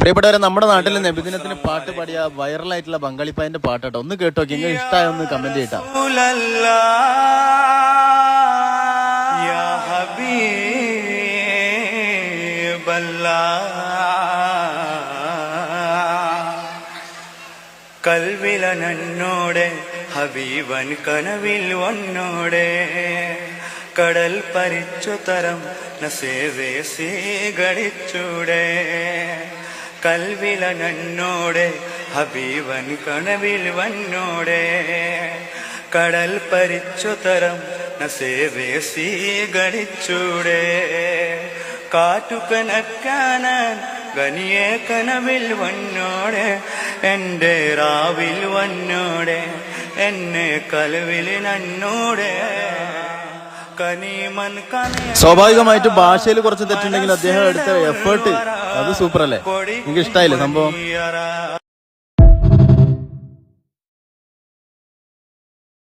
പ്രിയപ്പെട്ടവരെ, നമ്മുടെ നാട്ടിലെ നബിദിനത്തിന് പാട്ട് പാടിയ വൈറലായിട്ടുള്ള ബംഗാളിപ്പായന്റെ പാട്ടോ ഒന്ന് കേട്ടോ. നിങ്ങൾ ഇഷ്ടമായ ഒന്ന് കമന്റ് ചെയ്താ. കൽവില നന്നോടെ ഹബീബൻ കനവിൽ വന്നോടെ കടൽ പരിച്ചു തരം നസേവേ സ്വീകരിച്ചൂടെ കൽവില നന്നോടെ ഹബീബൻ കനവിൽ വന്നോടെ കടൽ പരിച്ചു തരം നസേവേ സ്വീകരിച്ചൂടെ കാറ്റുകനക്കാനാൻ ഗനിയെ കനവിൽ വന്നോടെ എന്റെ രാവിൽ വന്നോടെ എന്നെ കൽവിൽ നന്നോടെ. സ്വാഭാവികമായിട്ട് ഭാഷയിൽ കുറച്ച് തെറ്റുണ്ടെങ്കിൽ അദ്ദേഹം എടുത്ത എഫേർട്ട് അത് സൂപ്പർ അല്ലേ? നിങ്ങൾക്ക് ഇഷ്ടായില്ലേ സംഭവം?